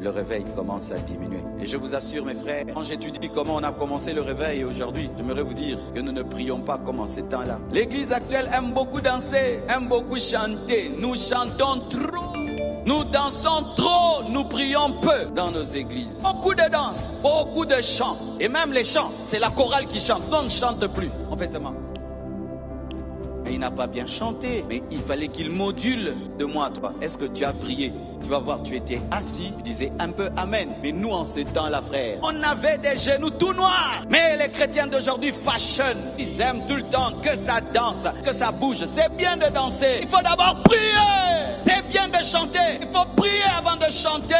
le réveil commence à diminuer. Et je vous assure mes frères, quand j'étudie comment on a commencé le réveil aujourd'hui, j'aimerais vous dire que nous ne prions pas comme en ces temps-là. L'église actuelle aime beaucoup danser, aime beaucoup chanter. Nous chantons trop, nous dansons trop, nous prions peu dans nos églises. Beaucoup de danse, beaucoup de chants. Et même les chants, c'est la chorale qui chante. Non, on ne chante plus, on fait seulement. Mais il n'a pas bien chanté, mais il fallait qu'il module de moi, toi. Est-ce que tu as prié? Tu vas voir, tu étais assis, tu disais un peu amen. Mais nous, en ces temps-là, frère, on avait des genoux tout noirs. Mais les chrétiens d'aujourd'hui fashion. Ils aiment tout le temps que ça danse, que ça bouge. C'est bien de danser. Il faut d'abord prier. C'est bien de chanter. Il faut prier avant de chanter.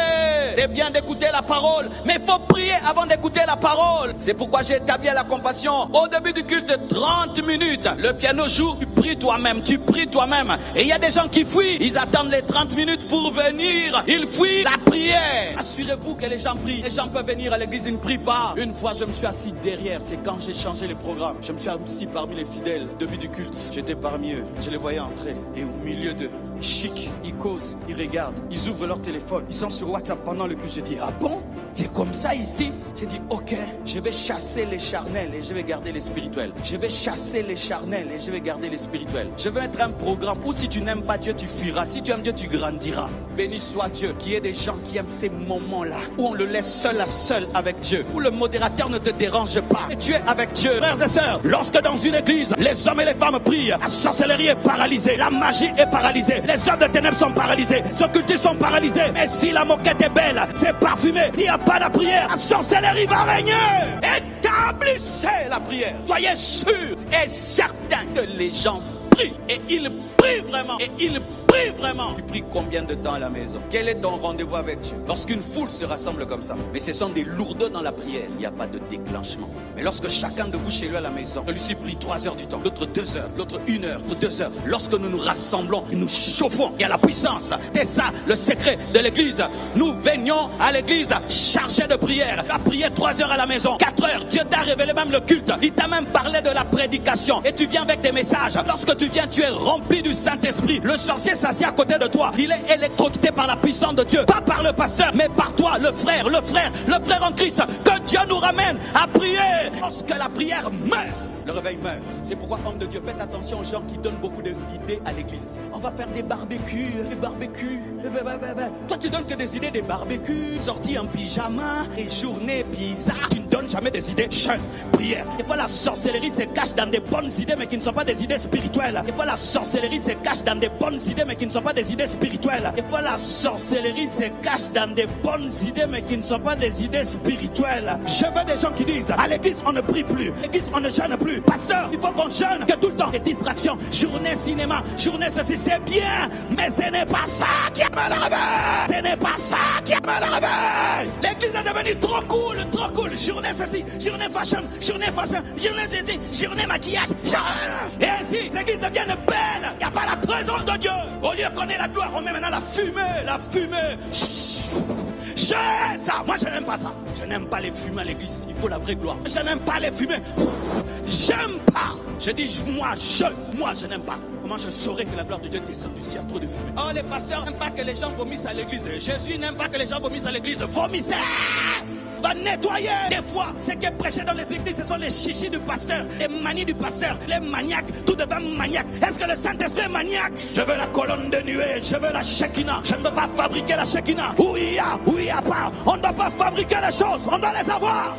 C'est bien d'écouter la parole. Mais il faut prier avant d'écouter la parole. C'est pourquoi j'ai établi à la compassion. Au début du culte, 30 minutes. Le piano joue, tu pries toi-même. Tu pries toi-même. Et il y a des gens qui fuient. Ils attendent les 30 minutes pour venir. Ils fuient la prière. Assurez-vous que les gens prient. Les gens peuvent venir à l'église, ils ne prient pas. Une fois, je me suis assis derrière. C'est quand j'ai changé les programmes. Je me suis assis parmi les fidèles. Début du culte, j'étais parmi eux. Je les voyais entrer. Et au milieu d'eux, chic, ils causent, ils regardent, ils ouvrent leur téléphone. Ils sont sur WhatsApp pendant le culte. J'ai dit, ah bon? C'est comme ça ici? J'ai dit, ok, je vais chasser les charnels et je vais garder les spirituels. Je vais chasser les charnels et je vais garder les spirituels. Je vais être un programme où si tu n'aimes pas Dieu, tu fuiras. Si tu aimes Dieu, tu grandiras. Béni soit Dieu, qu'il y ait des gens qui aiment ces moments-là, où on le laisse seul à seul avec Dieu, où le modérateur ne te dérange pas, et tu es avec Dieu. Frères et sœurs, lorsque dans une église, les hommes et les femmes prient, la sorcellerie est paralysée, la magie est paralysée, les œuvres de ténèbres sont paralysées, les occultistes sont paralysés. Mais si la moquette est belle, c'est parfumé, s'il n'y a pas la prière, la sorcellerie va régner. Établissez la prière. Soyez sûrs et certains que les gens prient, et ils prient vraiment, et ils prie vraiment. Tu pries combien de temps à la maison? Quel est ton rendez-vous avec Dieu? Lorsqu'une foule se rassemble comme ça, mais ce sont des lourdeurs dans la prière, il n'y a pas de déclenchement. Mais lorsque chacun de vous chez lui à la maison, celui-ci prie 3 heures du temps, l'autre 2 heures, l'autre 1 heure, l'autre 2 heures. Lorsque nous nous rassemblons et nous chauffons, il y a la puissance. C'est ça le secret de l'église. Nous venions à l'église chargés de prière. Tu as prié 3 heures à la maison, 4 heures. Dieu t'a révélé même le culte. Il t'a même parlé de la prédication. Et tu viens avec des messages. Lorsque tu viens, tu es rempli du Saint-Esprit. Le sorcier s'assied à côté de toi. Il est électrocuté par la puissance de Dieu. Pas par le pasteur, mais par toi, le frère en Christ. Que Dieu nous ramène à prier. Lorsque la prière meurt, le réveil meurt. C'est pourquoi, homme de Dieu, faites attention aux gens qui donnent beaucoup d'idées à l'église. On va faire des barbecues, Toi, tu donnes que des idées, des barbecues, sorties en pyjama, et journées bizarres. Tu ne donnes jamais des idées. Jeûne, prière. Des fois, la sorcellerie se cache dans des bonnes idées, mais qui ne sont pas des idées spirituelles. Des fois, la sorcellerie se cache dans des bonnes idées, mais qui ne sont pas des idées spirituelles. Des fois, la sorcellerie se cache dans des bonnes idées, mais qui ne sont pas des idées spirituelles. Je veux des gens qui disent, à l'église, on ne prie plus. À l'église, on ne jeûne plus. Pasteur, il faut qu'on jeûne, que tout le temps. Des distractions, journée cinéma, journée ceci, c'est bien, mais ce n'est pas ça qui amène le réveil. Ce n'est pas ça qui amène le réveil. L'église est devenue trop cool. Journée ceci, journée fashion, journée maquillage, et ainsi, l'église devient belle. Il n'y a pas la présence de Dieu. Au lieu qu'on ait la gloire, on met maintenant la fumée. Ça, moi je n'aime pas ça. Je n'aime pas les fumées à l'église. Il faut la vraie gloire. Je n'aime pas les fumées. J'aime pas. Je dis moi je n'aime pas. Comment je saurais que la gloire de Dieu descend du ciel? Trop de fumée. Oh, les pasteurs n'aiment pas que les gens vomissent à l'église. Jésus n'aime pas que les gens vomissent à l'église. Vomissez! Va nettoyer. Des fois, ce qui est prêché dans les églises, ce sont les chichis du pasteur, les manies du pasteur, les maniaques, tout devient maniaque. Est-ce que le Saint-Esprit est maniaque? Je veux la colonne de nuée, je veux la Shekinah. Je ne veux pas fabriquer la Shekinah. Où il y a pas. On ne doit pas fabriquer les choses, on doit les avoir.